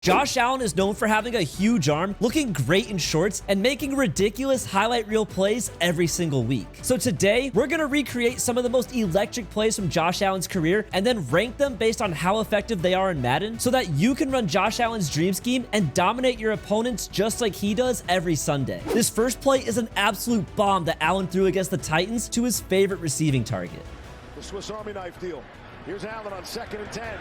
Josh Allen is known for having a huge arm, looking great in shorts, and making ridiculous highlight reel plays every single week. So today, we're going to recreate some of the most electric plays from Josh Allen's career and then rank them based on how effective they are in Madden so that you can run Josh Allen's dream scheme and dominate your opponents just like he does every Sunday. This first play is an absolute bomb that Allen threw against the Titans to his favorite receiving target. The Swiss Army knife deal. Here's Allen on 2nd and 10.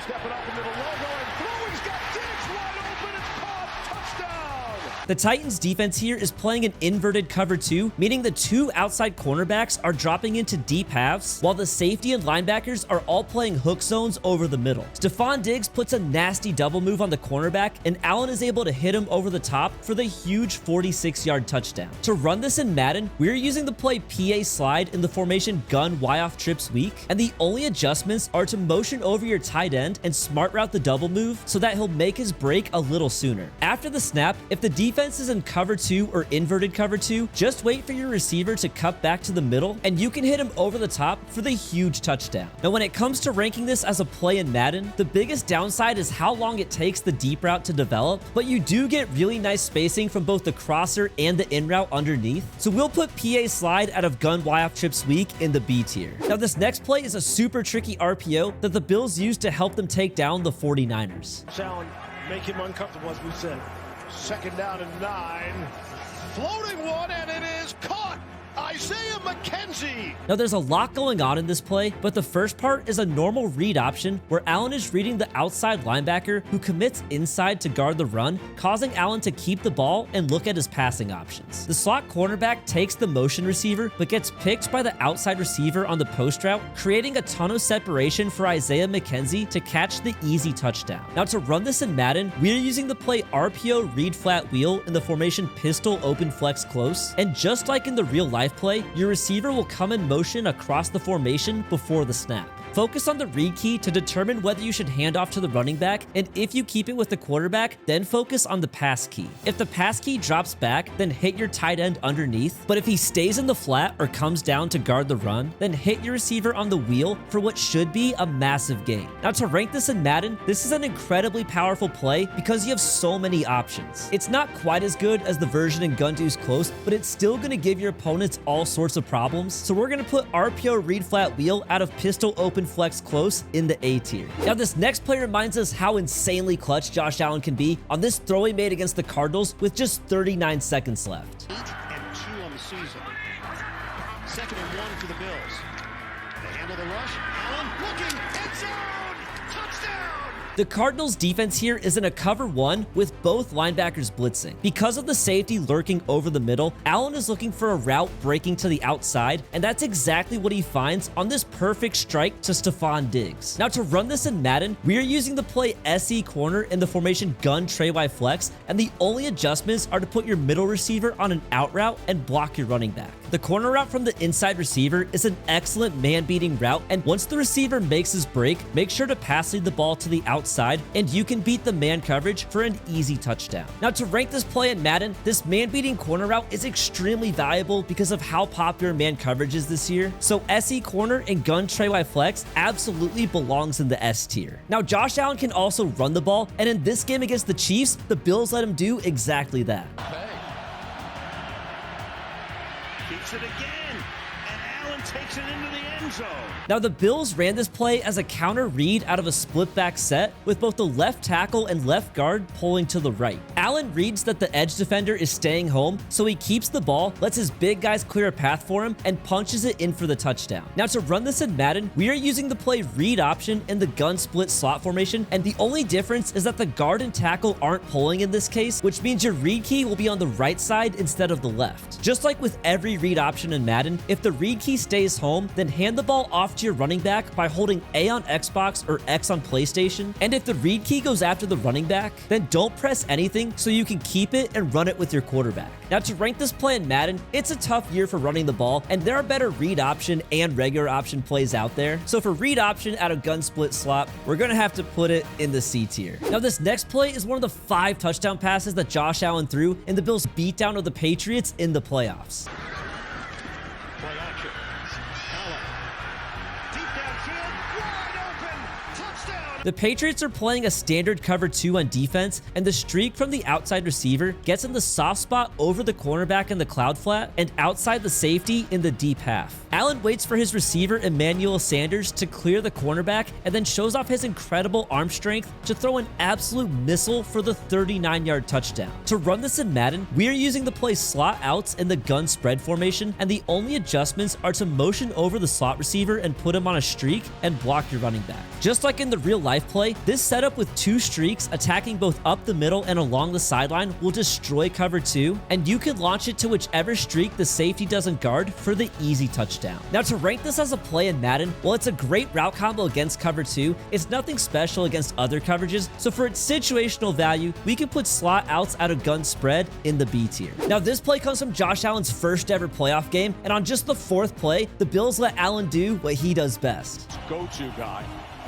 Stepping up into the logo and throw. He's got Diggs wide open. It's caught. Touchdown. The Titans defense here is playing an inverted cover 2, meaning the two outside cornerbacks are dropping into deep halves, while the safety and linebackers are all playing hook zones over the middle. Stephon Diggs puts a nasty double move on the cornerback, and Allen is able to hit him over the top for the huge 46-yard touchdown. To run this in Madden, we're using the play PA slide in the formation gun Y-off trips weak, and the only adjustments are to motion over your tight end and smart route the double move so that he'll make his break a little sooner. After the snap, if the defense is in cover 2 or inverted cover 2, just wait for your receiver to cut back to the middle and you can hit him over the top for the huge touchdown. Now, when it comes to ranking this as a play in Madden, the biggest downside is how long it takes the deep route to develop, but you do get really nice spacing from both the crosser and the in route underneath. So we'll put PA slide out of gun Y-off trips weak in the B tier. Now, this next play is a super tricky RPO that the Bills use to help them take down the 49ers. Allen, make him uncomfortable, as we said. 2nd down and 9. Floating one, and it is caught. Isaiah McKenzie. Now, there's a lot going on in this play, but the first part is a normal read option where Allen is reading the outside linebacker who commits inside to guard the run, causing Allen to keep the ball and look at his passing options. The slot cornerback takes the motion receiver, but gets picked by the outside receiver on the post route, creating a ton of separation for Isaiah McKenzie to catch the easy touchdown. Now, to run this in Madden, we're using the play RPO read flat wheel in the formation pistol open flex close, and just like in the real life play, your receiver will come in motion across the formation before the snap. Focus on the read key to determine whether you should hand off to the running back, and if you keep it with the quarterback, then focus on the pass key. If the pass key drops back, then hit your tight end underneath, but if he stays in the flat or comes down to guard the run, then hit your receiver on the wheel for what should be a massive gain. Now, to rank this in Madden, this is an incredibly powerful play because you have so many options. It's not quite as good as the version in Gun Deuce Close, but it's still going to give your opponents all sorts of problems, so we're going to put RPO read flat wheel out of pistol open flex close in the A tier. Now, this next play reminds us how insanely clutch Josh Allen can be on this throw he made against the Cardinals with just 39 seconds left. 8 and 2 on the season. 2nd and 1 for the Bills. They handle the rush. Allen looking, end zone, touchdown! The Cardinals defense here is in a cover 1 with both linebackers blitzing. Because of the safety lurking over the middle, Allen is looking for a route breaking to the outside, and that's exactly what he finds on this perfect strike to Stephon Diggs. Now, to run this in Madden, we are using the play SE corner in the formation gun Trey Y flex, and the only adjustments are to put your middle receiver on an out route and block your running back. The corner route from the inside receiver is an excellent man-beating route, and once the receiver makes his break, make sure to pass lead the ball to the outside, and you can beat the man coverage for an easy touchdown. Now, to rank this play in Madden, this man-beating corner route is extremely valuable because of how popular man coverage is this year, so SE corner and gun Trey Y flex absolutely belongs in the S tier. Now, Josh Allen can also run the ball, and in this game against the Chiefs, the Bills let him do exactly that. Keeps it again, and Allen takes it into the end zone. Now, the Bills ran this play as a counter read out of a split back set with both the left tackle and left guard pulling to the right. Allen reads that the edge defender is staying home, so he keeps the ball, lets his big guys clear a path for him, and punches it in for the touchdown. Now, to run this in Madden, we are using the play read option in the gun split slot formation, and the only difference is that the guard and tackle aren't pulling in this case, which means your read key will be on the right side instead of the left. Just like with every read option in Madden, if the read key stays home, then hand the ball off to your running back by holding A on Xbox or X on PlayStation, and if the read key goes after the running back, then don't press anything so you can keep it and run it with your quarterback. Now, to rank this play in Madden, it's a tough year for running the ball, and there are better read option and regular option plays out there, so for read option out of gun split slot, we're going to have to put it in the C tier. Now, this next play is one of the 5 touchdown passes that Josh Allen threw in the Bills' beatdown of the Patriots in the playoffs. Play action. Allen. Deep downfield, wide open. Touchdown, The Patriots are playing a standard cover 2 on defense, and the streak from the outside receiver gets in the soft spot over the cornerback in the cloud flat and outside the safety in the deep half. Allen waits for his receiver Emmanuel Sanders to clear the cornerback and then shows off his incredible arm strength to throw an absolute missile for the 39-yard touchdown. To run this in Madden, we are using the play slot outs in the gun spread formation, and the only adjustments are to motion over the slot receiver and put him on a streak and block your running back. Just like in the real life play, this setup with 2 streaks attacking both up the middle and along the sideline will destroy cover 2, and you can launch it to whichever streak the safety doesn't guard for the easy touchdown. Now, to rank this as a play in Madden, while it's a great route combo against cover 2, it's nothing special against other coverages, so for its situational value, we can put slot outs out of gun spread in the B tier. Now, this play comes from Josh Allen's first ever playoff game, and on just the 4th play, the Bills let Allen do what he does best. Go-to guy.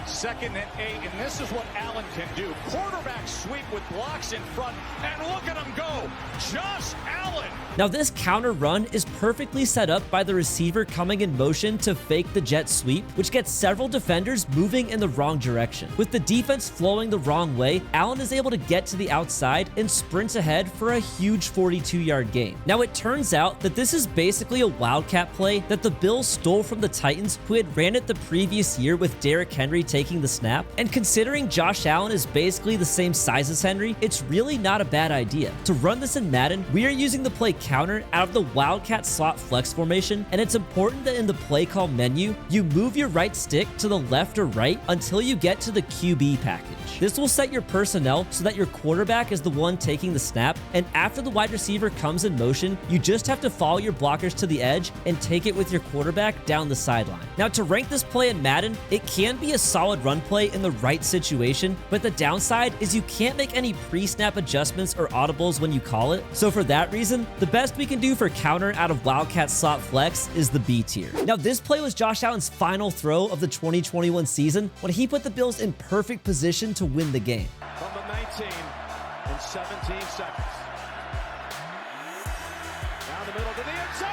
2nd and 8, and this is what Allen can do. Quarterback sweep with blocks in front, and look at him go. Josh Allen. Now, this counter run is perfectly set up by the receiver coming in motion to fake the jet sweep, which gets several defenders moving in the wrong direction. With the defense flowing the wrong way, Allen is able to get to the outside and sprints ahead for a huge 42-yard gain. Now, it turns out that this is basically a wildcat play that the Bills stole from the Titans, who had ran it the previous year with Derrick Henry taking the snap. And considering Josh Allen is basically the same size as Henry, it's really not a bad idea. To run this in Madden, we are using the play counter out of the wildcat slot flex formation, and it's important that in the play call menu, you move your right stick to the left or right until you get to the QB package. This will set your personnel so that your quarterback is the one taking the snap, and after the wide receiver comes in motion, you just have to follow your blockers to the edge and take it with your quarterback down the sideline. Now, to rank this play in Madden, it can be a solid run play in the right situation, but the downside is you can't make any pre-snap adjustments or audibles when you call it. So for that reason, the best we can do for counter out of wildcat slot flex is the B tier. Now, this play was Josh Allen's final throw of the 2021 season when he put the Bills in perfect position to win the game. From the 19 in 17 seconds. Down the middle to the end zone,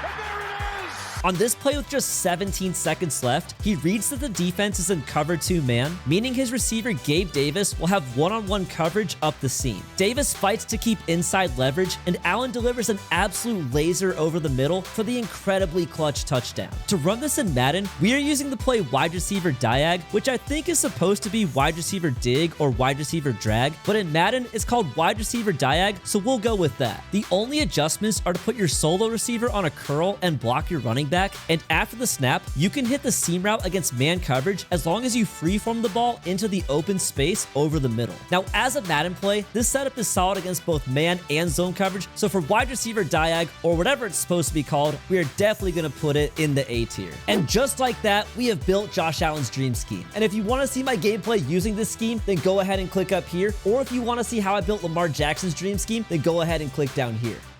and there it is! On this play with just 17 seconds left, he reads that the defense is in cover 2 man, meaning his receiver Gabe Davis will have one-on-one coverage up the seam. Davis fights to keep inside leverage, and Allen delivers an absolute laser over the middle for the incredibly clutch touchdown. To run this in Madden, we are using the play wide receiver diag, which I think is supposed to be wide receiver dig or wide receiver drag, but in Madden it's called wide receiver diag, so we'll go with that. The only adjustments are to put your solo receiver on a curl and block your running back, and after the snap, you can hit the seam route against man coverage as long as you freeform the ball into the open space over the middle. Now, as a Madden play, this setup is solid against both man and zone coverage, so for wide receiver diag, or whatever it's supposed to be called, we are definitely going to put it in the A tier. And just like that, we have built Josh Allen's dream scheme. And if you want to see my gameplay using this scheme, then go ahead and click up here, or if you want to see how I built Lamar Jackson's dream scheme, then go ahead and click down here.